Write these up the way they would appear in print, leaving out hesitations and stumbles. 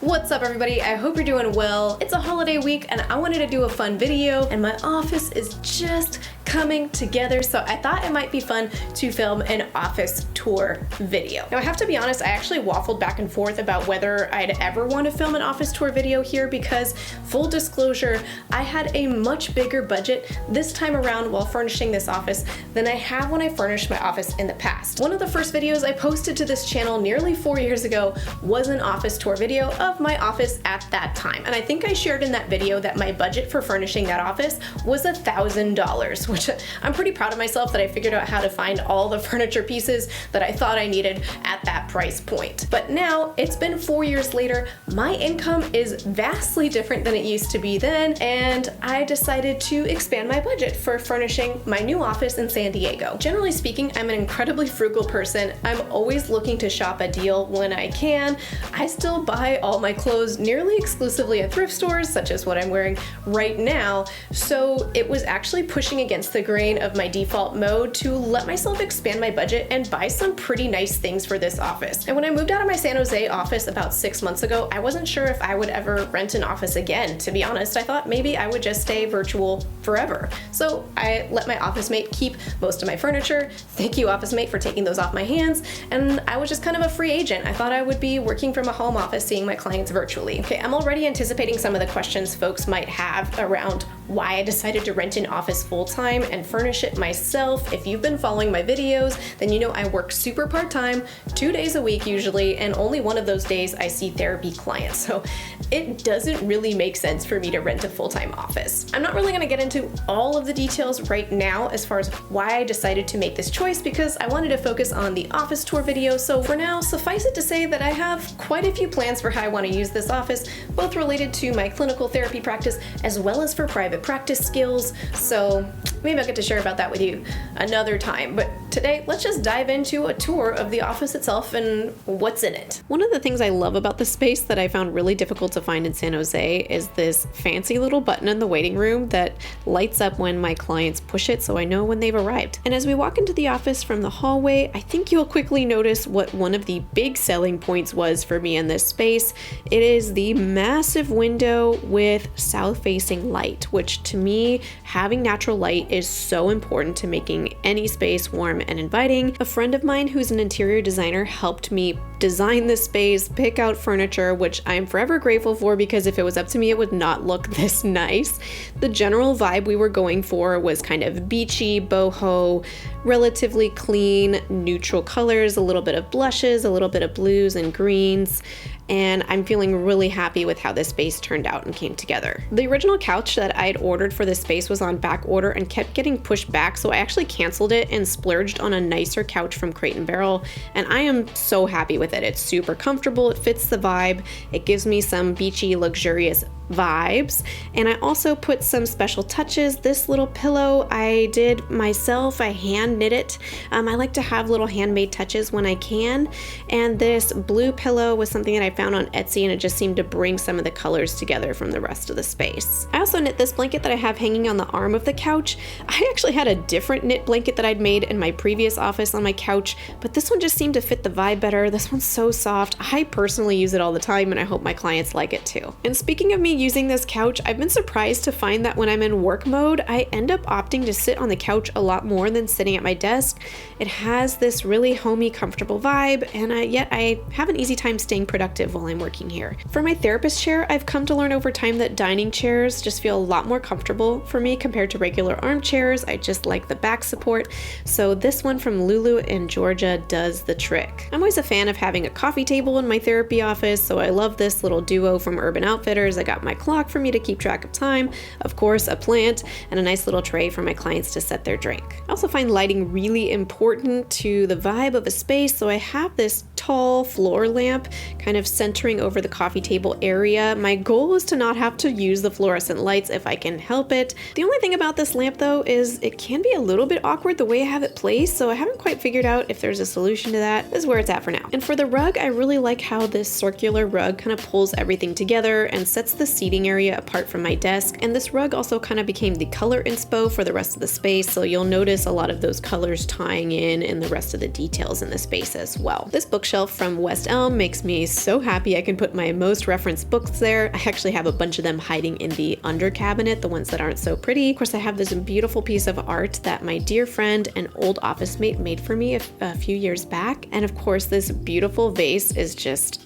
What's up everybody? I hope you're doing well. It's a holiday week and I wanted to do a fun video and my office is just coming together, so I thought it might be fun to film an office tour video. Now I have to be honest, I actually waffled back and forth about whether I'd ever want to film an office tour video here because, full disclosure, I had a much bigger budget this time around while furnishing this office than I have when I furnished my office in the past. One of the first videos I posted to this channel nearly 4 years ago was an office tour video of my office at that time, and I think I shared in that video that my budget for furnishing that office was $1,000, which I'm pretty proud of myself that I figured out how to find all the furniture pieces that I thought I needed at that price point. But now, it's been 4 years later, my income is vastly different than it used to be then, and I decided to expand my budget for furnishing my new office in San Diego. Generally speaking, I'm an incredibly frugal person. I'm always looking to shop a deal when I can. I still buy all my clothes nearly exclusively at thrift stores, such as what I'm wearing right now, so it was actually pushing against the grain of my default mode to let myself expand my budget and buy some pretty nice things for this office. And when I moved out of my San Jose office about 6 months ago, I wasn't sure if I would ever rent an office again. To be honest, I thought maybe I would just stay virtual forever. So I let my office mate keep most of my furniture. Thank you, office mate, for taking those off my hands. And I was just kind of a free agent. I thought I would be working from a home office, seeing my clients virtually. Okay, I'm already anticipating some of the questions folks might have around why I decided to rent an office full-time and furnish it myself. If you've been following my videos, then you know I work super part-time, 2 days a week usually, and only one of those days I see therapy clients. So it doesn't really make sense for me to rent a full-time office. I'm not really gonna get into all of the details right now as far as why I decided to make this choice, because I wanted to focus on the office tour video. So for now, suffice it to say that I have quite a few plans for how I want to use this office, both related to my clinical therapy practice as well as for private practice skills. So maybe I'll get to share about that with you another time. But today, let's just dive into a tour of the office itself and what's in it. One of the things I love about the space that I found really difficult to find in San Jose is this fancy little button in the waiting room that lights up when my clients push it, so I know when they've arrived. And as we walk into the office from the hallway, I think you'll quickly notice what one of the big selling points was for me in this space. It is the massive window with south-facing light, which to me, having natural light is so important to making any space warm and inviting. A friend of mine who's an interior designer helped me design this space, pick out furniture, which I'm forever grateful for, because if it was up to me, it would not look this nice. The general vibe we were going for was kind of beachy, boho, relatively clean, neutral colors, a little bit of blushes, a little bit of blues and greens, and I'm feeling really happy with how this space turned out and came together. The original couch that I'd ordered for this space was on back order and kept getting pushed back, so I actually canceled it and splurged on a nicer couch from Crate & Barrel, and I am so happy with it. It's super comfortable, it fits the vibe, it gives me some beachy, luxurious vibes, and I also put some special touches. This little pillow I did myself, I hand knit it. I like to have little handmade touches when I can, and this blue pillow was something that I found on Etsy, and it just seemed to bring some of the colors together from the rest of the space. I also knit this blanket that I have hanging on the arm of the couch. I actually had a different knit blanket that I'd made in my previous office on my couch, but this one just seemed to fit the vibe better. This one's so soft. I personally use it all the time, and I hope my clients like it too. And speaking of me using this couch, I've been surprised to find that when I'm in work mode, I end up opting to sit on the couch a lot more than sitting at my desk. It has this really homey, comfortable vibe, and yet I have an easy time staying productive while I'm working here. For my therapist chair, I've come to learn over time that dining chairs just feel a lot more comfortable for me compared to regular armchairs. I just like the back support, so this one from Lulu in Georgia does the trick. I'm always a fan of having a coffee table in my therapy office, so I love this little duo from Urban Outfitters. I got my clock for me to keep track of time, of course a plant, and a nice little tray for my clients to set their drink. I also find lighting really important to the vibe of a space, so I have this tall floor lamp kind of centering over the coffee table area. My goal is to not have to use the fluorescent lights if I can help it. The only thing about this lamp though is it can be a little bit awkward the way I have it placed, so I haven't quite figured out if there's a solution to that. This is where it's at for now. And for the rug, I really like how this circular rug kind of pulls everything together and sets the seating area apart from my desk, and this rug also kind of became the color inspo for the rest of the space, so you'll notice a lot of those colors tying in the rest of the details in the space as well. This bookshelf from West Elm makes me so happy. I can put my most referenced books there. I actually have a bunch of them hiding in the under cabinet, the ones that aren't so pretty. Of course, I have this beautiful piece of art that my dear friend and old office mate made for me a few years back, and of course this beautiful vase is just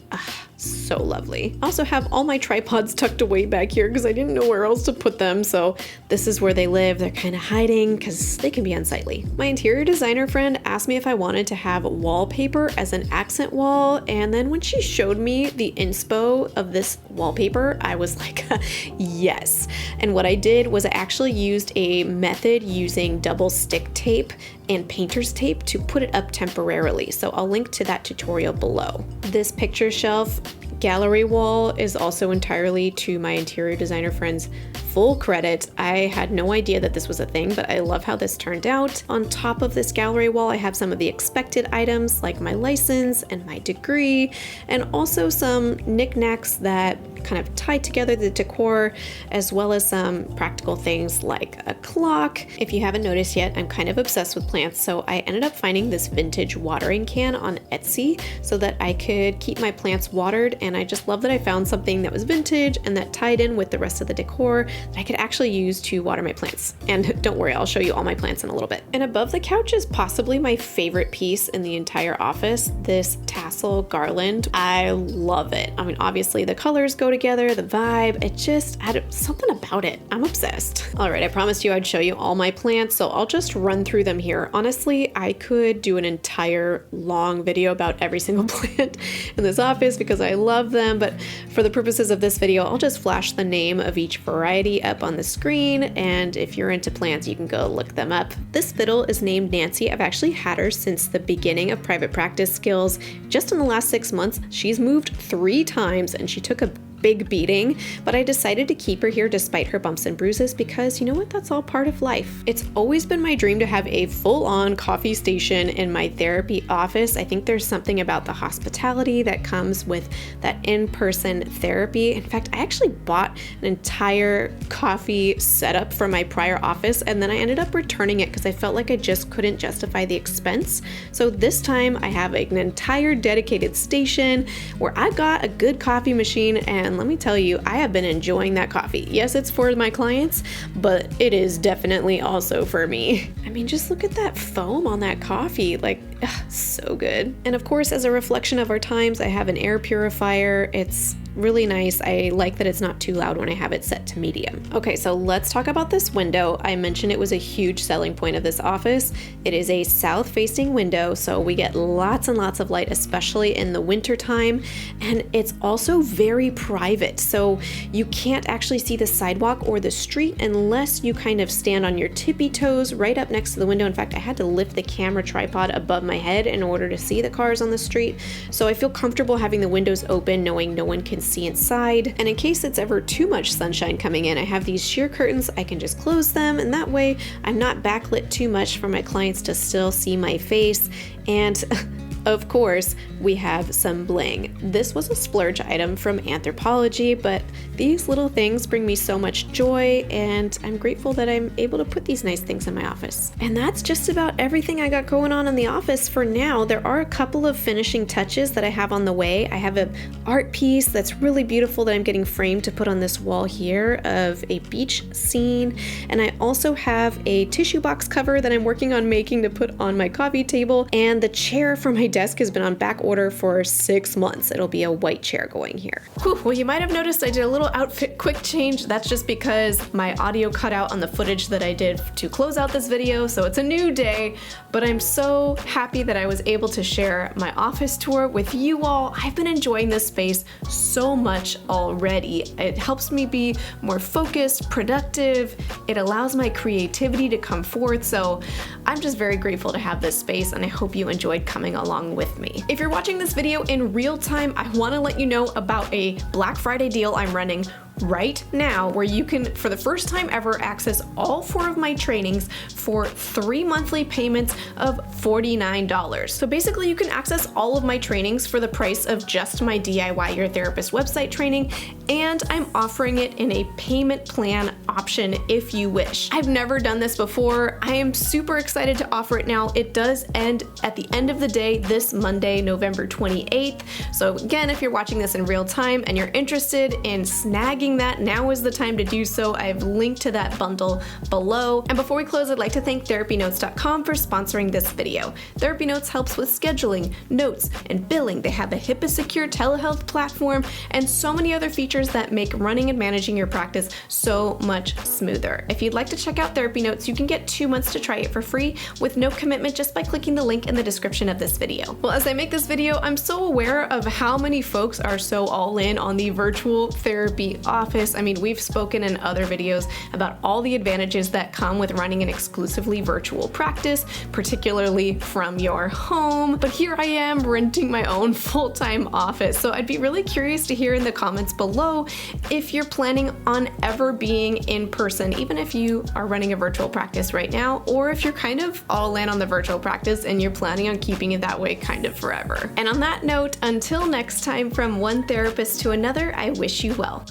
so lovely. I also have all my tripods tucked away back here because I didn't know where else to put them, so this is where they live. They're kind of hiding because they can be unsightly. My interior designer friend asked me if I wanted to have wallpaper as an accent wall, and then when she showed me the inspo of this wallpaper, I was like, yes. And what I did was I actually used a method using double stick tape and painter's tape to put it up temporarily, so I'll link to that tutorial below. This picture shelf gallery wall is also entirely to my interior designer friend's full credit. I had no idea that this was a thing, but I love how this turned out. On top of this gallery wall, I have some of the expected items like my license and my degree, and also some knickknacks that kind of tie together the decor, as well as some practical things like a clock. If you haven't noticed yet, I'm kind of obsessed with plants, so I ended up finding this vintage watering can on Etsy so that I could keep my plants watered, and I just love that I found something that was vintage and that tied in with the rest of the decor that I could actually use to water my plants. And don't worry, I'll show you all my plants in a little bit. And above the couch is possibly my favorite piece in the entire office, this tassel garland. I love it. I mean, obviously the colors go together, the vibe, it just had something about it. I'm obsessed. All right, I promised you I'd show you all my plants, so I'll just run through them here. Honestly, I could do an entire long video about every single plant in this office because I love them, but for the purposes of this video, I'll just flash the name of each variety up on the screen, and if you're into plants, you can go look them up. This fiddle is named Nancy. I've actually had her since the beginning of Private Practice Skills. Just in the last 6 months, she's moved 3 times and she took a big beating, but I decided to keep her here despite her bumps and bruises because you know what, that's all part of life. It's always been my dream to have a full-on coffee station in my therapy office. I think there's something about the hospitality that comes with that in-person therapy. In fact, I actually bought an entire coffee setup for my prior office, and then I ended up returning it because I felt like I just couldn't justify the expense. So this time I have an entire dedicated station where I got a good coffee machine, and let me tell you, I have been enjoying that coffee. Yes, it's for my clients, but it is definitely also for me. I mean, just look at that foam on that coffee, like, so good. And of course, as a reflection of our times, I have an air purifier. It's really nice. I like that it's not too loud when I have it set to medium. Okay, so let's talk about this window. I mentioned it was a huge selling point of this office. It is a south-facing window, so we get lots and lots of light, especially in the winter time. And it's also very private, so you can't actually see the sidewalk or the street unless you kind of stand on your tippy toes right up next to the window. In fact, I had to lift the camera tripod above my head in order to see the cars on the street. So I feel comfortable having the windows open, knowing no one can see inside. And in case it's ever too much sunshine coming in, I have these sheer curtains. I can just close them, and that way I'm not backlit too much for my clients to still see my face. And of course, we have some bling. This was a splurge item from Anthropology, but these little things bring me so much joy, and I'm grateful that I'm able to put these nice things in my office. And that's just about everything I got going on in the office for now. There are a couple of finishing touches that I have on the way. I have an art piece that's really beautiful that I'm getting framed to put on this wall here of a beach scene, and I also have a tissue box cover that I'm working on making to put on my coffee table, and the chair for my desk has been on back order for 6 months. It'll be a white chair going here. Whew, well, you might have noticed I did a little outfit quick change. That's just because my audio cut out on the footage that I did to close out this video, so it's a new day, but I'm so happy that I was able to share my office tour with you all. I've been enjoying this space so much already. It helps me be more focused, productive. It allows my creativity to come forth, so I'm just very grateful to have this space, and I hope you enjoyed coming along with me. If you're watching this video in real time, I want to let you know about a Black Friday deal I'm running right now where you can, for the first time ever, access all 4 of my trainings for 3 monthly payments of $49. So basically you can access all of my trainings for the price of just my DIY Your Therapist website training, and I'm offering it in a payment plan option if you wish. I've never done this before. I am super excited to offer it now. It does end at the end of the day this Monday, November 28th. So again, if you're watching this in real time and you're interested in snagging that, now is the time to do so. I've linked to that bundle below. And before we close, I'd like to thank TherapyNotes.com for sponsoring this video. TherapyNotes helps with scheduling, notes, and billing. They have a HIPAA secure telehealth platform and so many other features that make running and managing your practice so much smoother. If you'd like to check out Therapy Notes, you can get 2 months to try it for free with no commitment just by clicking the link in the description of this video. Well, as I make this video, I'm so aware of how many folks are so all in on the virtual therapy office. I mean, we've spoken in other videos about all the advantages that come with running an exclusively virtual practice, particularly from your home. But here I am renting my own full-time office. So I'd be really curious to hear in the comments below if you're planning on ever being in person, even if you are running a virtual practice right now, or if you're kind of all in on the virtual practice and you're planning on keeping it that way kind of forever. And on that note, until next time, from one therapist to another, I wish you well.